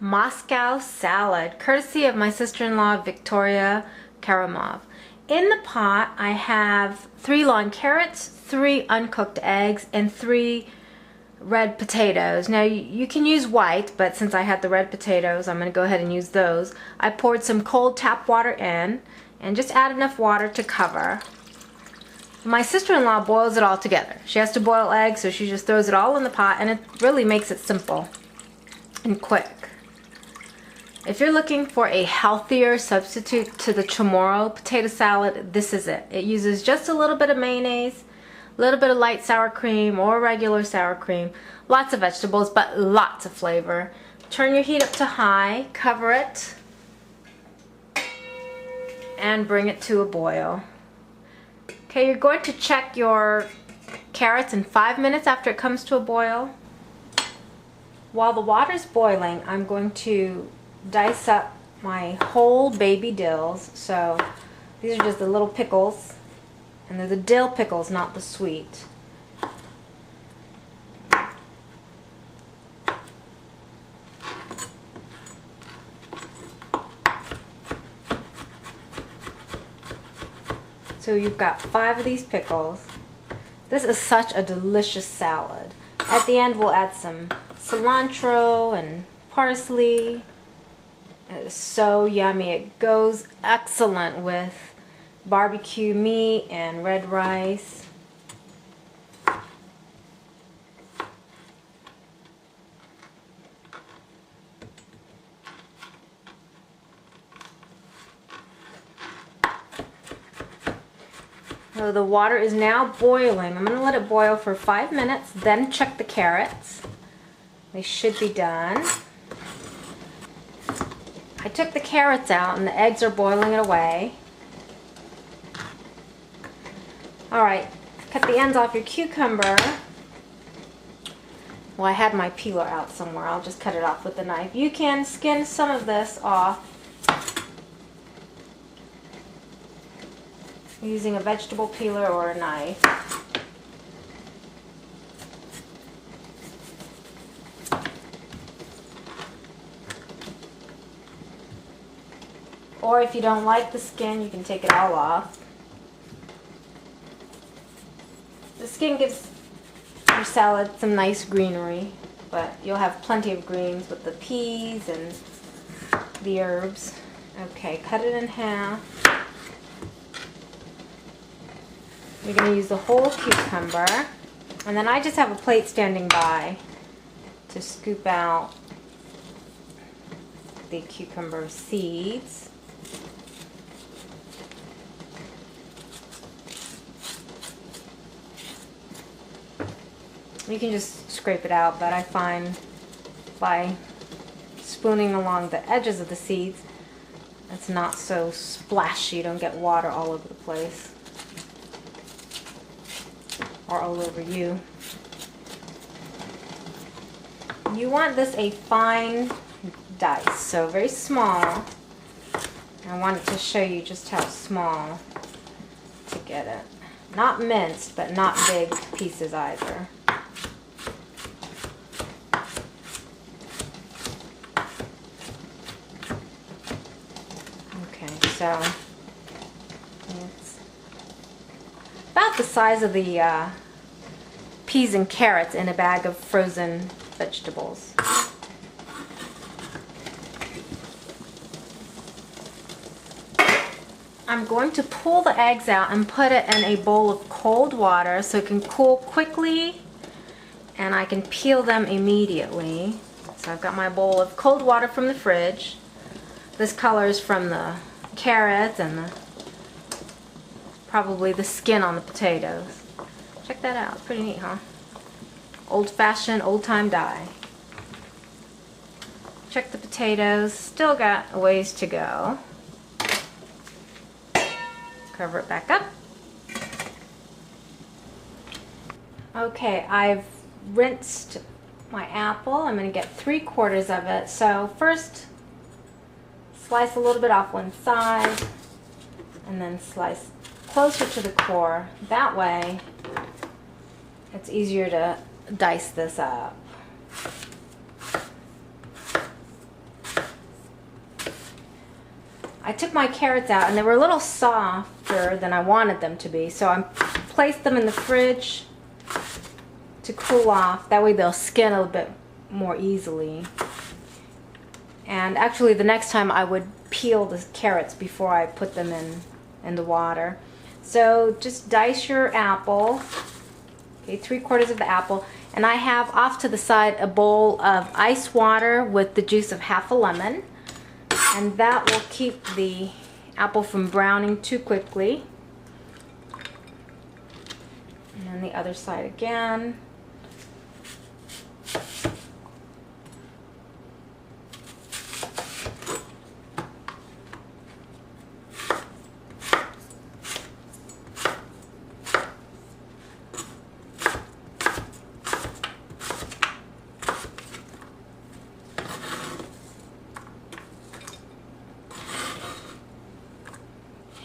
Moscow salad, courtesy of my sister-in-law Victoria Karamov. In the pot I have 3 long carrots, 3 uncooked eggs, and 3 red potatoes. Now you can use white, but since I had the red potatoes, I'm going to go ahead and use those. I poured some cold tap water in and just add enough water to cover. My sister-in-law boils it all together. She has to boil eggs, so she just throws it all in the pot, and it really makes it simple and quick. If you're looking for a healthier substitute to the Chamorro potato salad, this is it. It uses just a little bit of mayonnaise, a little bit of light sour cream or regular sour cream, lots of vegetables, but lots of flavor. Turn your heat up to high, cover it, and bring it to a boil. Okay, you're going to check your carrots in 5 minutes after it comes to a boil. While the water's boiling, I'm going to dice up my whole baby dills. So these are just the little pickles, and they're the dill pickles, not the sweet. So you've got 5 of these pickles. This is such a delicious salad. At the end we'll add some cilantro and parsley. It is so yummy. It goes excellent with barbecue meat and red rice. So the water is now boiling. I'm going to let it boil for 5 minutes, then check the carrots. They should be done. I took the carrots out and the eggs are boiling it away. Alright, cut the ends off your cucumber. Well, I had my peeler out somewhere. I'll just cut it off with a knife. You can skin some of this off using a vegetable peeler or a knife. Or if you don't like the skin, you can take it all off. The skin gives your salad some nice greenery, but you'll have plenty of greens with the peas and the herbs. Okay, cut it in half. You're going to use the whole cucumber, and then I just have a plate standing by to scoop out the cucumber seeds. You can just scrape it out, but I find by spooning along the edges of the seeds, it's not so splashy. You don't get water all over the place or all over you. You want this a fine dice, so very small. I wanted to show you just how small to get it. Not minced, but not big pieces either. So it's about the size of the peas and carrots in a bag of frozen vegetables. I'm going to pull the eggs out and put it in a bowl of cold water so it can cool quickly and I can peel them immediately. So I've got my bowl of cold water from the fridge. This color is from the carrots and probably the skin on the potatoes. Check that out. Pretty neat, huh? Old-fashioned, old-time dye. Check the potatoes. Still got a ways to go. Cover it back up. Okay, I've rinsed my apple. I'm going to get 3/4 of it. So first, slice a little bit off one side and then slice closer to the core. That way it's easier to dice this up. I took my carrots out and they were a little softer than I wanted them to be, so I placed them in the fridge to cool off. That way they'll skin a little bit more easily. And actually the next time I would peel the carrots before I put them in the water. So just dice your apple, okay, 3/4 of the apple, and I have off to the side a bowl of ice water with the juice of half a lemon. And that will keep the apple from browning too quickly. And then the other side again.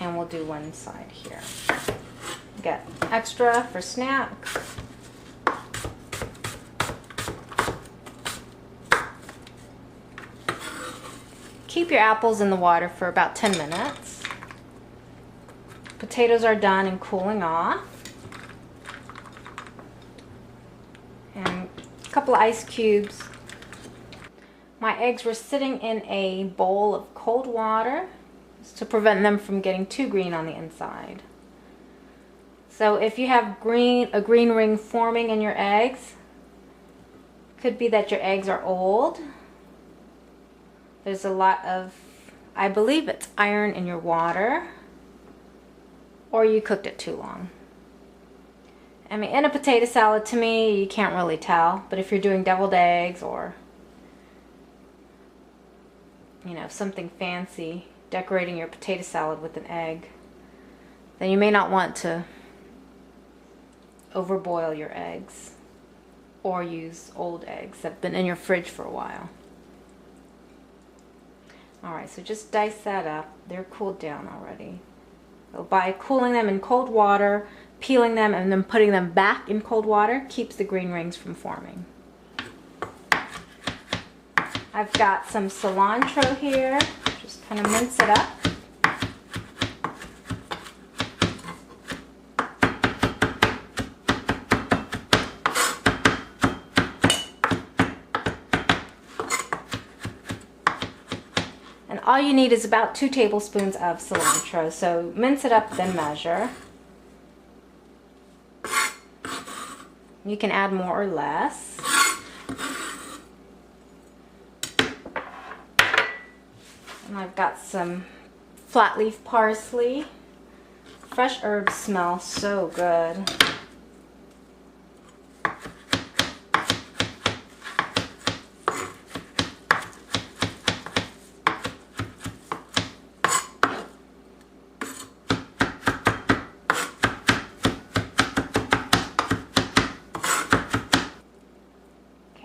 And we'll do one side here. Get extra for snack. Keep your apples in the water for about 10 minutes. Potatoes are done and cooling off. And a couple of ice cubes. My eggs were sitting in a bowl of cold water to prevent them from getting too green on the inside. So if you have a green ring forming in your eggs, could be that your eggs are old. There's a lot of, I believe it's iron in your water, or you cooked it too long. I mean, in a potato salad, to me, you can't really tell, but if you're doing deviled eggs or, you know, something fancy, decorating your potato salad with an egg, then you may not want to overboil your eggs or use old eggs that have been in your fridge for a while. Alright, so just dice that up. They're cooled down already. So by cooling them in cold water, peeling them, and then putting them back in cold water keeps the green rings from forming. I've got some cilantro here. Just kind of mince it up. And all you need is about 2 tablespoons of cilantro. So mince it up, then measure. You can add more or less. And I've got some flat leaf parsley. Fresh herbs smell so good.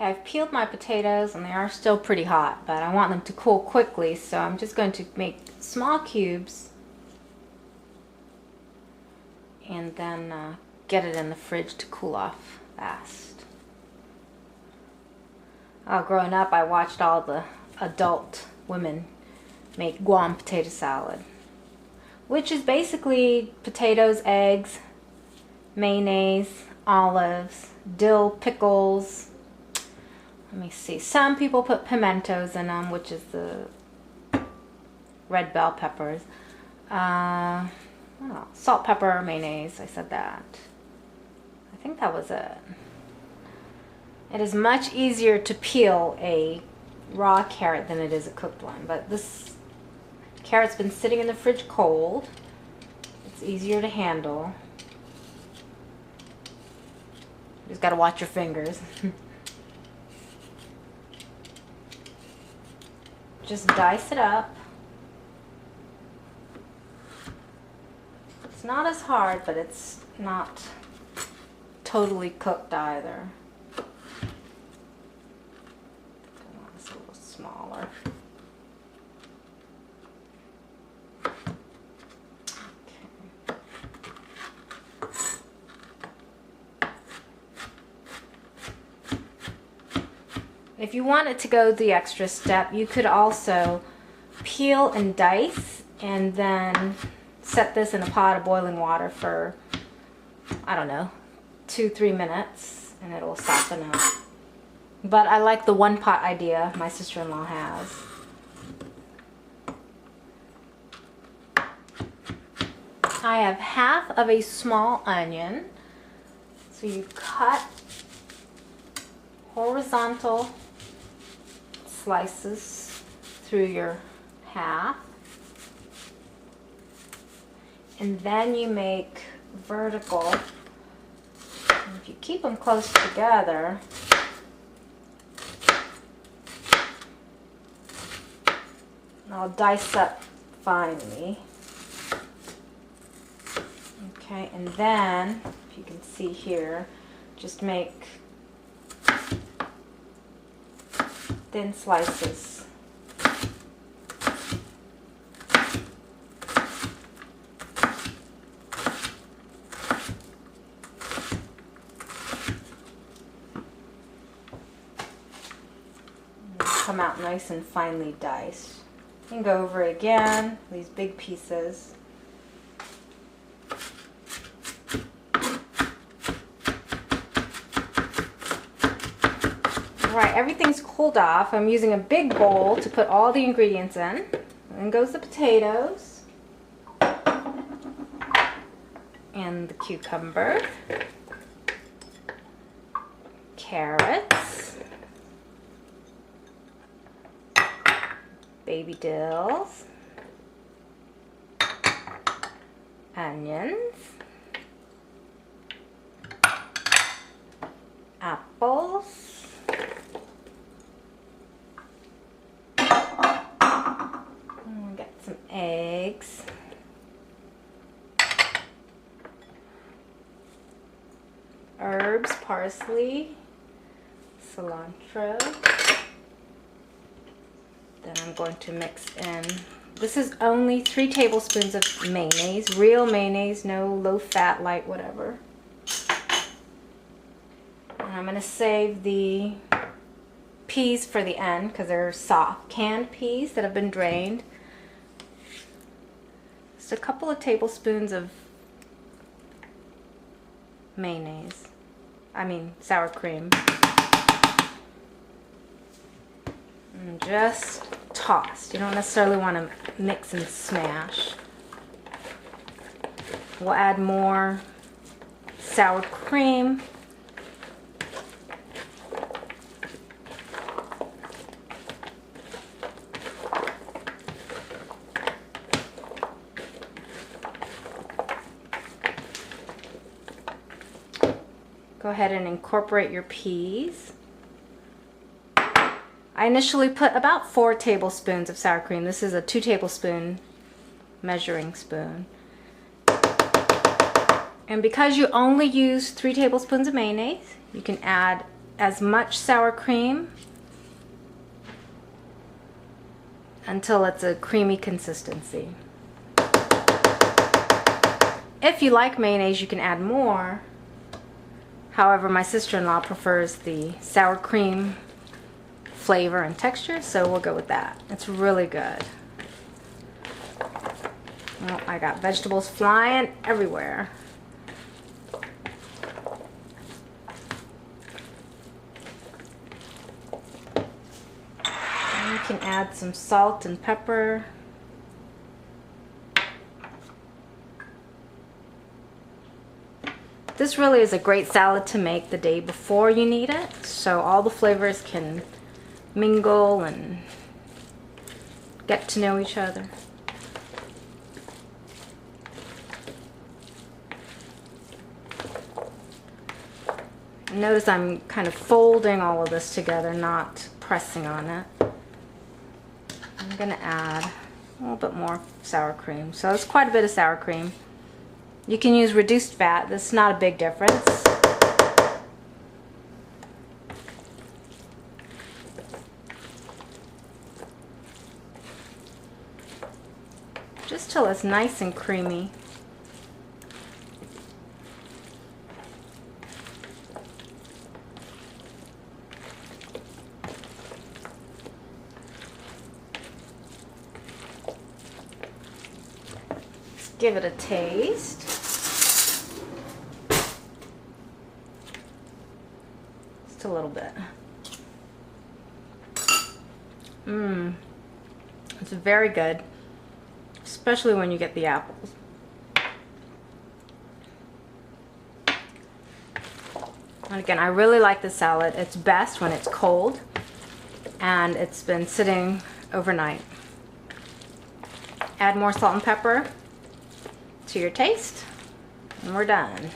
I've peeled my potatoes and they are still pretty hot, but I want them to cool quickly, so I'm just going to make small cubes and then get it in the fridge to cool off fast. Growing up, I watched all the adult women make Guam potato salad, which is basically potatoes, eggs, mayonnaise, olives, dill, pickles. Let me see. Some people put pimentos in them, which is the red bell peppers. Salt, pepper, mayonnaise. I said that. I think that was it. It is much easier to peel a raw carrot than it is a cooked one. But this carrot's been sitting in the fridge cold. It's easier to handle. You just got to watch your fingers. Just dice it up. It's not as hard, but it's not totally cooked either. It's a little smaller. If you wanted to go the extra step, you could also peel and dice and then set this in a pot of boiling water for, I don't know, 2-3 minutes, and it'll soften up. But I like the one pot idea my sister-in-law has. I have half of a small onion. So you cut horizontal slices through your half. And then you make vertical. And if you keep them close together, I'll dice up finely. Okay, and then, if you can see here, just make thin slices. Come out nice and finely diced. You can go over it again, these big pieces. Alright, everything's cooled off. I'm using a big bowl to put all the ingredients in. Then goes the potatoes. And the cucumber. Carrots. Baby dills. Onions. Apples. Get some eggs. Herbs, parsley, cilantro. Then I'm going to mix in, this is only 3 tablespoons of mayonnaise, real mayonnaise, no low fat, light, whatever. And I'm going to save the peas for the end because they're soft. Canned peas that have been drained. Just a couple of tablespoons of mayonnaise. I mean sour cream. And just toss. You don't necessarily want to mix and smash. We'll add more sour cream. Go ahead and incorporate your peas. I initially put about 4 tablespoons of sour cream. This is a 2 tablespoon measuring spoon. And because you only use 3 tablespoons of mayonnaise, you can add as much sour cream until it's a creamy consistency. If you like mayonnaise, you can add more. However, my sister-in-law prefers the sour cream flavor and texture, so we'll go with that. It's really good. Oh, I got vegetables flying everywhere. And you can add some salt and pepper. This really is a great salad to make the day before you need it, so all the flavors can mingle and get to know each other. Notice I'm kind of folding all of this together, not pressing on it. I'm going to add a little bit more sour cream. So it's quite a bit of sour cream. You can use reduced fat. This is not a big difference. Just till it's nice and creamy. give it a taste. Just a little bit. It's very good, especially when you get the apples. And again, I really like the salad. It's best when it's cold and it's been sitting overnight. Add more salt and pepper to your taste, and we're done.